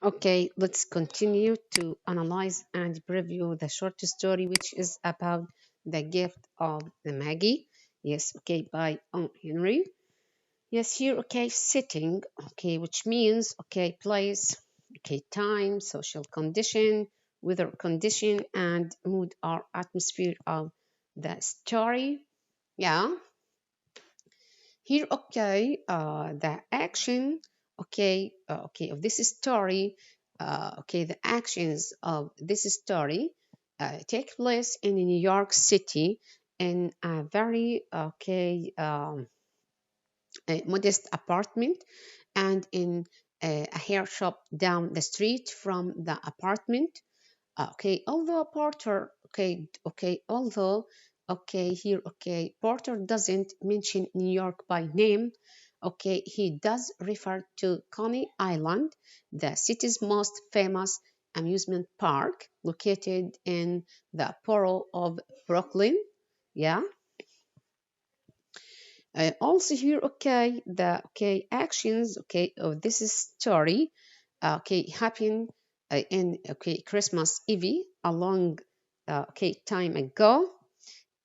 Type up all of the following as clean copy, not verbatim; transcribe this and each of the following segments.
Okay, let's continue to analyze and preview the short story, which is about the gift of the Maggie. Yes, okay, by Henry. Yes, here, okay, setting, okay, which means, okay, place, okay, time, social condition, weather condition, and mood or atmosphere of the story. Yeah, here, okay, the action, okay, of this story, okay, the actions of this story take place in New York City in a very, okay, a modest apartment and in a hair shop down the street from the apartment. Okay, although Porter, although, okay, here, okay, Porter doesn't mention New York by name, okay, he does refer to Coney Island, the city's most famous amusement park located in the borough of Brooklyn. Yeah. Also here, okay, the okay actions, okay, of this story, okay, happen in okay Christmas Eve a long okay time ago,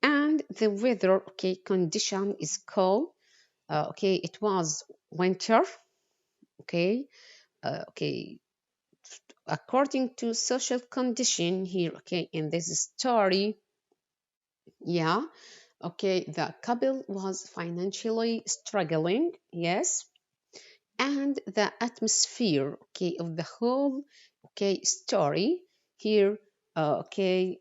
and the weather okay condition is cold. Okay, it was winter. Okay, okay, according to social condition here, okay, in this story, yeah, okay, the couple was financially struggling. Yes, and the atmosphere okay of the whole okay story here okay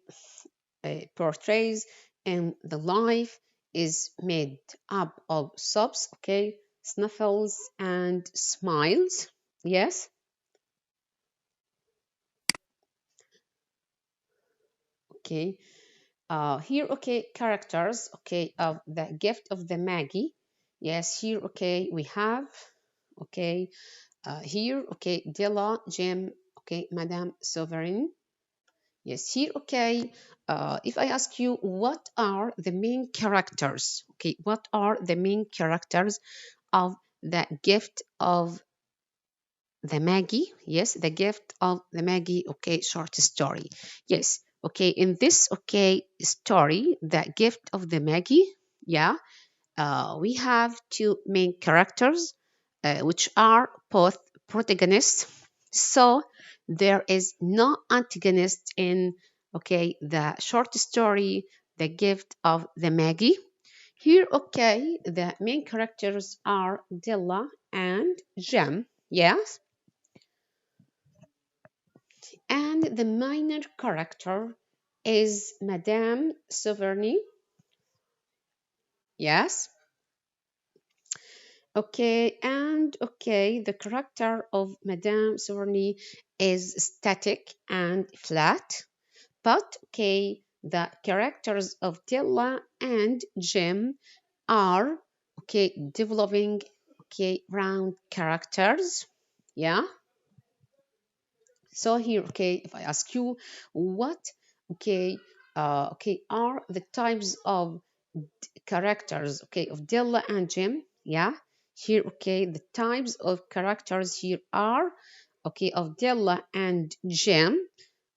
portrays and the life is made up of sobs, okay, snuffles and smiles. Yes. Okay, here okay characters okay of the gift of the Maggie. Yes, here okay we have okay here okay Dilla, Jim, okay, Madame Sovereign. Yes, here, okay. If I ask you, what are the main characters? Okay, what are the main characters of the gift of the Maggie? Yes, the gift of the Maggie, okay, short story. Yes, okay, in this, okay, story, the gift of the Maggie, yeah, we have two main characters, which are both protagonists. So there is no antagonist in okay the short story, The Gift of the Maggie. Here, okay, the main characters are Dilla and Jem. Yes, and the minor character is Madame Soverny. Yes. Okay, and okay, the character of Madame Soverny is static and flat, but okay, the characters of Dilla and Jim are okay, developing okay, round characters. Yeah. So here, okay, if I ask you what okay, okay, are the types of characters okay of Dilla and Jim, yeah, here okay the types of characters here are okay of Dilla and Jim,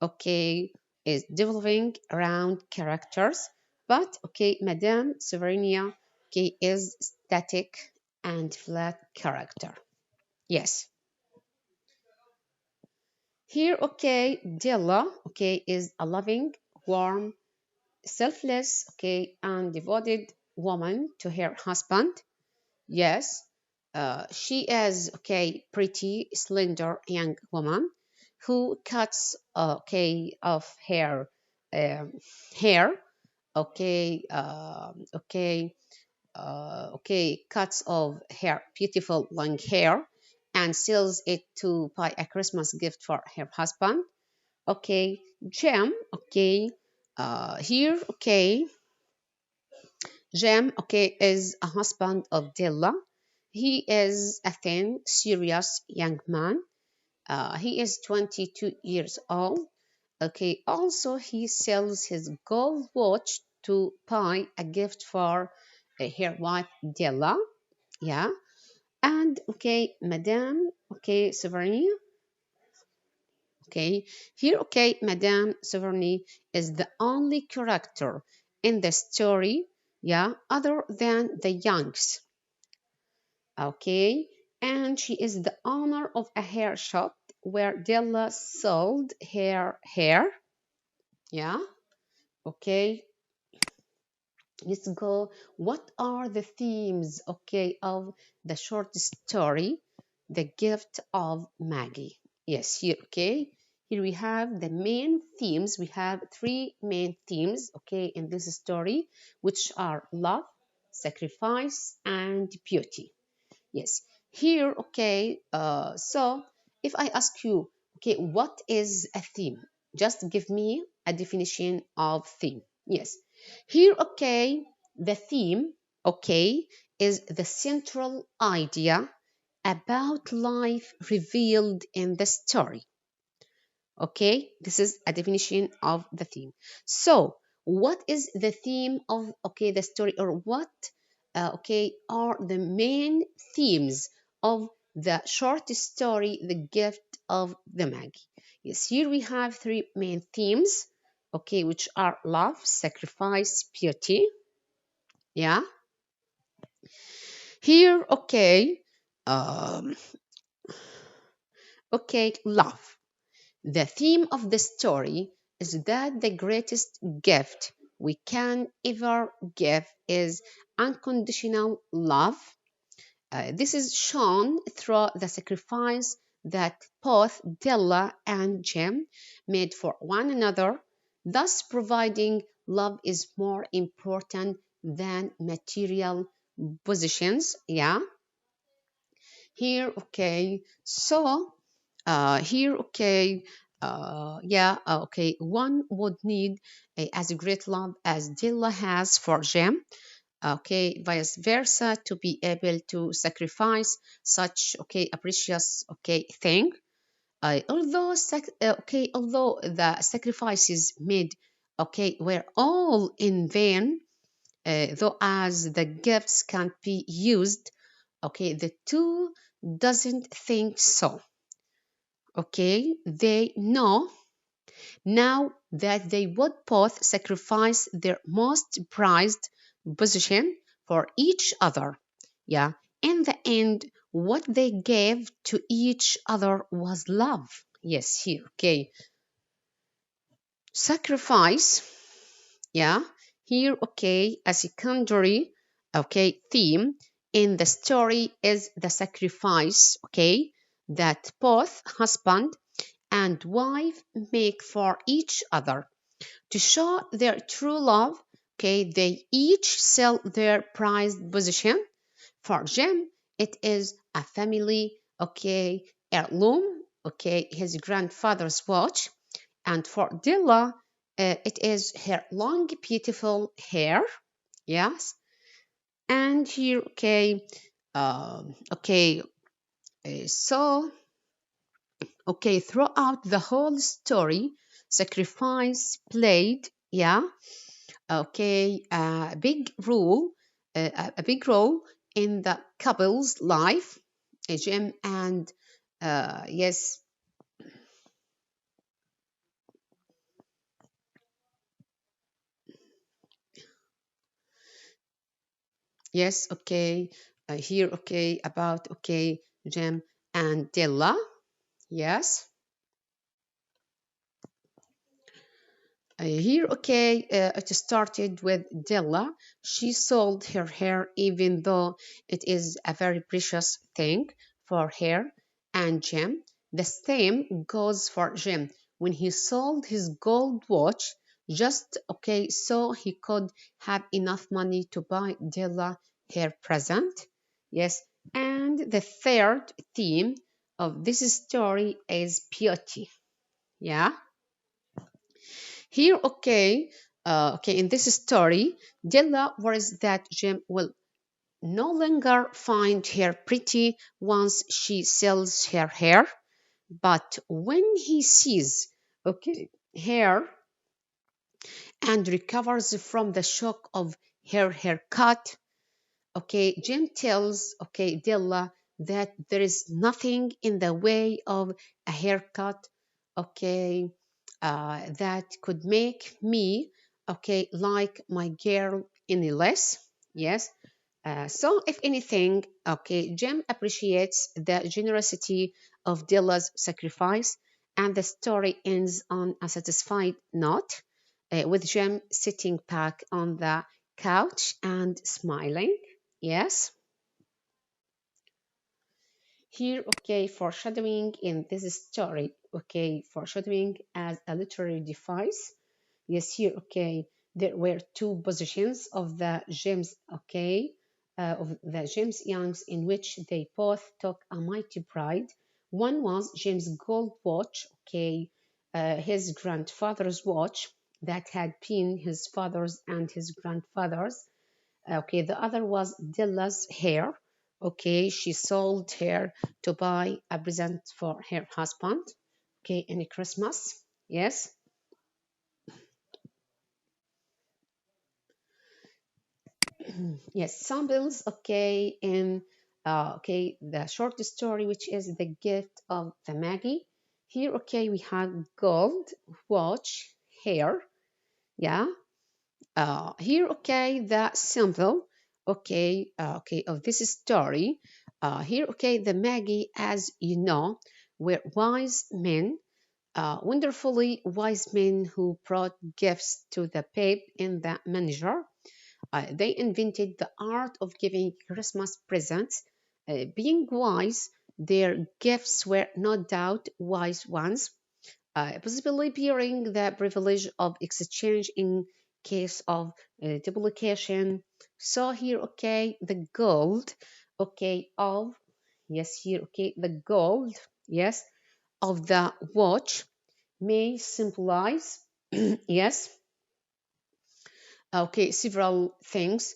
okay, is developing around characters, but okay Madame Sovereignia okay is static and flat character. Yes, here okay Dilla okay is a loving, warm, selfless okay and devoted woman to her husband. Yes, she is okay, pretty, slender young woman who cuts off her um, hair. Okay, okay, cuts off her beautiful long hair and sells it to buy a Christmas gift for her husband. Okay, Jim. Okay, here. Okay, Jem, okay, is a husband of Dilla. He is a thin, serious young man. He is 22 years old. Okay, also he sells his gold watch to buy a gift for her wife Dilla. Yeah, and okay, Madame, okay, Sovereign. Okay, here, okay, Madame Soverny is the only character in the story, yeah, other than the Youngs. Okay, and she is the owner of a hair shop where Della sold her hair. Yeah, okay, let's go. What are the themes, okay, of the short story, The Gift of Maggie? Yes, here, okay. Here we have the main themes. We have three main themes, okay, in this story, which are love, sacrifice, and beauty. Yes. Here, okay, so if I ask you, okay, what is a theme? Just give me a definition of theme. Yes. Here, okay, the theme, okay, is the central idea about life revealed in the story. Okay, this is a definition of the theme. So what is the theme of, okay, the story, or what okay, are the main themes of the short story, The Gift of the Magi? Yes, here we have three main themes, okay, which are love, sacrifice, beauty. Yeah, here, okay, um okay, love. The theme of the story is that the greatest gift we can ever give is unconditional love. This is shown through the sacrifice that both Della and Jim made for one another, thus proving love is more important than material possessions. Yeah, here, okay, so here, okay, yeah, okay, one would need as great love as Dilla has for Jem, okay, vice versa, to be able to sacrifice such, okay, a precious, okay, thing. Okay, although the sacrifices made, okay, were all in vain, though as the gifts can be used, okay, the two doesn't think so. Okay, they know now that they would both sacrifice their most prized possession for each other. Yeah, in the end, what they gave to each other was love. Yes, here, okay, sacrifice. Yeah, here, okay, a secondary, okay, theme in the story is the sacrifice, okay, that both husband and wife make for each other. To show their true love, okay, they each sell their prized possession. For Jim, it is a family, okay, heirloom, okay, his grandfather's watch. And for Dilla, it is her long, beautiful hair. Yes. And here, okay, okay, so okay, throughout the whole story, sacrifice played, yeah, okay, a big role in the couple's life. Jim and yes, yes, okay, here, okay, about, okay, Jim and Dilla, yes. Here, okay, it started with Della. She sold her hair even though it is a very precious thing for her. And Jim, the same goes for Jim. When he sold his gold watch, just, okay, so he could have enough money to buy Della her present. Yes, and the third theme of this story is beauty. Yeah. Here, okay, okay, in this story, Della worries that Jim will no longer find her pretty once she sells her hair. But when he sees, okay, her and recovers from the shock of her haircut, okay, Jim tells, okay, Della that there is nothing in the way of a haircut, okay, that could make me, okay, like my girl any less. Yes. So, if anything, okay, Jim appreciates the generosity of Dilla's sacrifice, and the story ends on a satisfied note, with Jim sitting back on the couch and smiling. Yes. Here, okay, foreshadowing in this story, okay, foreshadowing as a literary device. Yes, here, okay, there were two positions of the James, okay, of the James Youngs in which they both took a mighty pride. One was James' gold watch, okay, his grandfather's watch that had been his father's and his grandfather's. Okay, the other was Dilla's hair. Okay, she sold hair to buy a present for her husband. Okay, in Christmas. Yes. Yes, samples, okay, in okay, the short story, which is the gift of the Maggie. Here, okay, we have gold, watch, hair, yeah. Here, okay, the symbol, okay, okay, of this story. Here, okay, the Magi, as you know, were wise men, wonderfully wise men who brought gifts to the babe in the manger. They invented the art of giving Christmas presents. Being wise, their gifts were no doubt wise ones, possibly bearing the privilege of exchange in case of duplication. So here, okay, the gold, okay, of, yes, here, okay, the gold, yes, of the watch may symbolize, yes, okay, several things,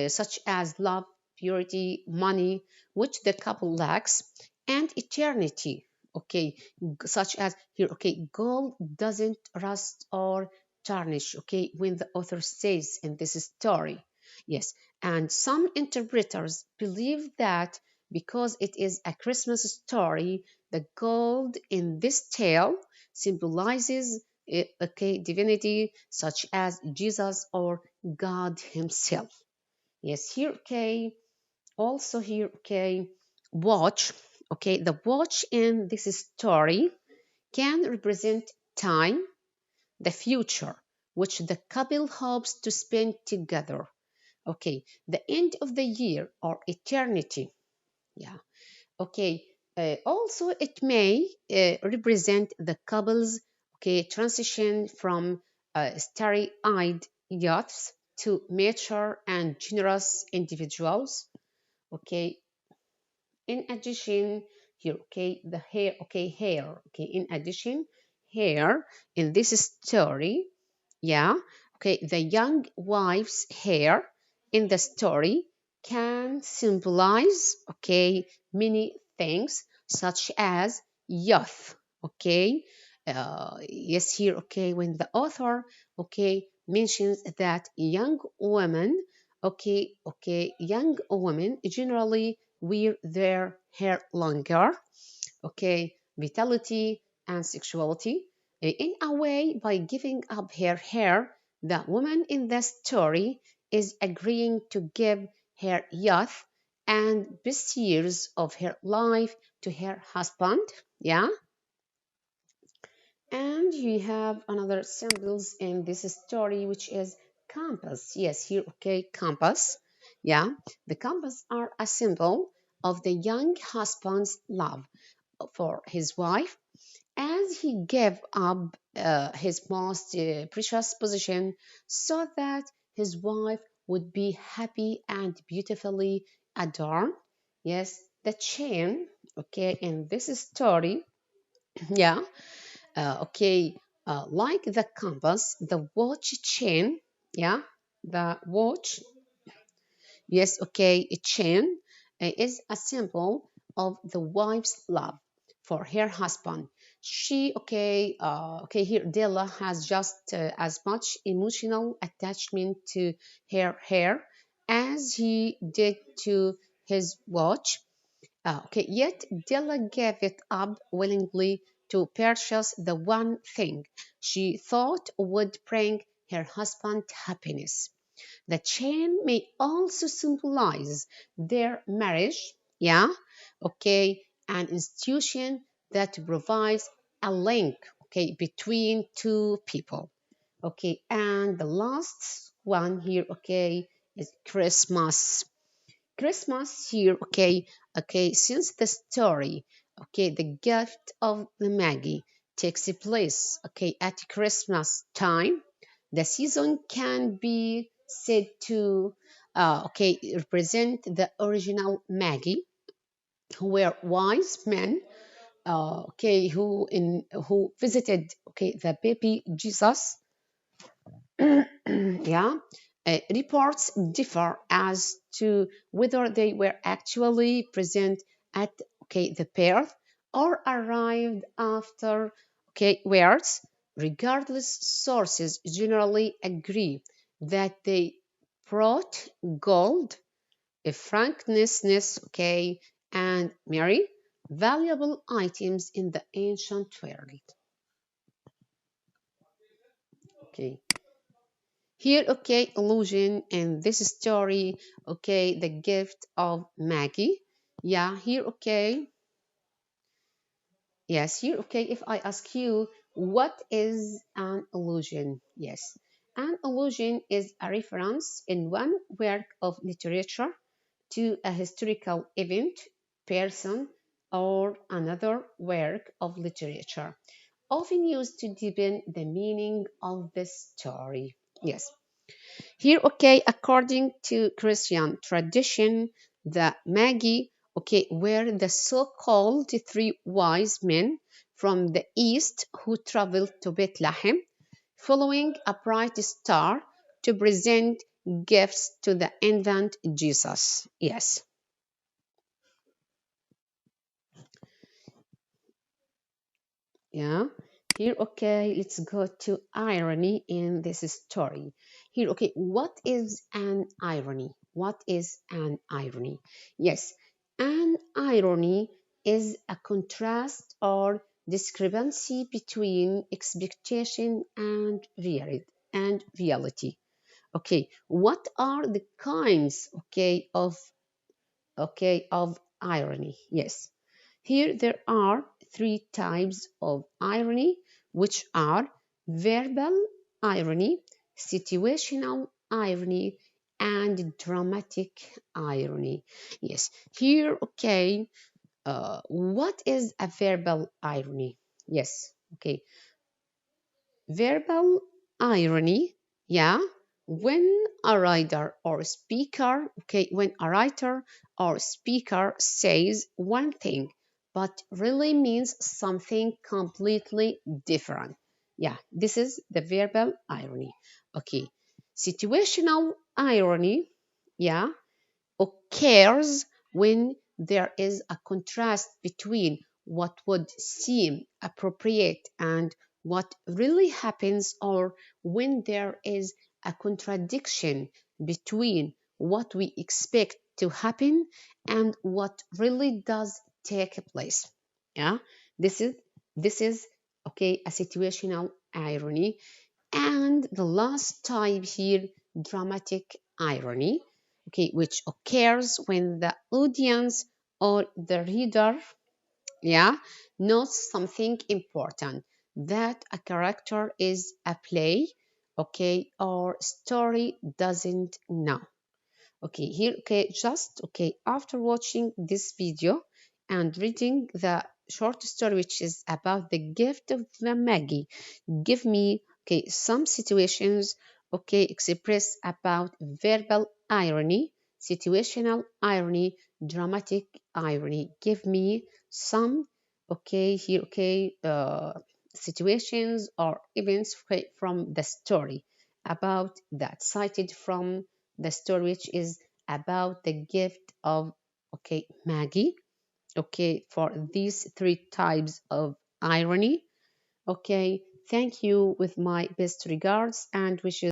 such as love, purity, money, which the couple lacks, and eternity. Okay, such as here, okay, gold doesn't rust or tarnish. Okay, when the author says in this story, yes, and some interpreters believe that because it is a Christmas story, the gold in this tale symbolizes okay, divinity such as Jesus or God Himself. Yes, here, okay, also here, okay, watch, okay, the watch in this story can represent time, the future, which the couple hopes to spend together. Okay, the end of the year or eternity. Yeah, okay, also it may represent the couple's okay transition from starry-eyed youths to mature and generous individuals. Okay, in addition here, okay, the hair, okay, hair, okay, in addition hair in this story, yeah, okay, the young wife's hair in the story can symbolize, okay, many things such as youth, okay. Yes, here, okay, when the author, okay, mentions that young women, okay, okay, young women generally wear their hair longer, okay, vitality and sexuality. In a way, by giving up her hair, the woman in the story is agreeing to give her youth and best years of her life to her husband. Yeah. And you have another symbols in this story, which is compass. Yes, here, okay, compass. Yeah, the compass are a symbol of the young husband's love for his wife as he gave up his most precious possession so that his wife would be happy and beautifully adorned. Yes, the chain, okay, in this story, yeah, okay, like the compass, the watch chain, yeah, the watch, yes, okay, a chain is a symbol of the wife's love for her husband. She, okay, okay, here Della has just as much emotional attachment to her hair as he did to his watch. Okay, yet Della gave it up willingly to purchase the one thing she thought would bring her husband happiness. The chain may also symbolize their marriage, yeah, okay, an institution that provides a link, okay, between two people. Okay, and the last one here, okay, is Christmas. Christmas here, okay, since the story, okay, the gift of the Magi takes place, okay, at Christmas time, the season can be said to, represent the original Magi, who were wise men, who visited, okay, the baby Jesus. Yeah, reports differ as to whether they were actually present at, okay, the birth or arrived after, okay, words. Regardless, sources generally agree that they brought gold, frankincense, okay, and myrrh, valuable items in the ancient world. Okay. Here, okay, illusion in this story, okay, the gift of Maggie. Yeah, here, okay. Yes, here, okay, if I ask you, what is an illusion? Yes, an illusion is a reference in one work of literature to a historical event, person, or another work of literature, often used to deepen the meaning of the story. Yes. Here, okay, according to Christian tradition, the Magi, okay, were the so-called three wise men from the east who traveled to Bethlehem, following a bright star to present gifts to the infant Jesus. Yes. Yeah. Here, okay, let's go to irony in this story. Here, okay, what is an irony? What is an irony? Yes, an irony is a contrast or discrepancy between expectation and reality. Okay, what are the kinds, of irony? Yes, here there are three types of irony, which are verbal irony, situational irony, and dramatic irony. Yes, here, okay, what is a verbal irony? Yes, okay, verbal irony, yeah, when a writer or speaker, okay, when a writer or speaker says one thing but really means something completely different. Yeah, this is the verbal irony. Okay, situational irony, yeah, occurs when there is a contrast between what would seem appropriate and what really happens, or when there is a contradiction between what we expect to happen and what really does take place. Yeah, this is this is okay, a situational irony. And the last type here, dramatic irony, okay, which occurs when the audience or the reader, yeah, knows something important, that a character is a play, okay, or story doesn't know. Okay, here, okay, just, okay, after watching this video and reading the short story, which is about the gift of the Maggie, give me, okay, some situations, okay, express about verbal irony, situational irony, dramatic irony. Give me some, okay, here, okay, situations or events, okay, from the story about that, cited from the story, which is about the gift of, okay, Maggie, okay, for these three types of irony. Okay, thank you with my best regards and wishes.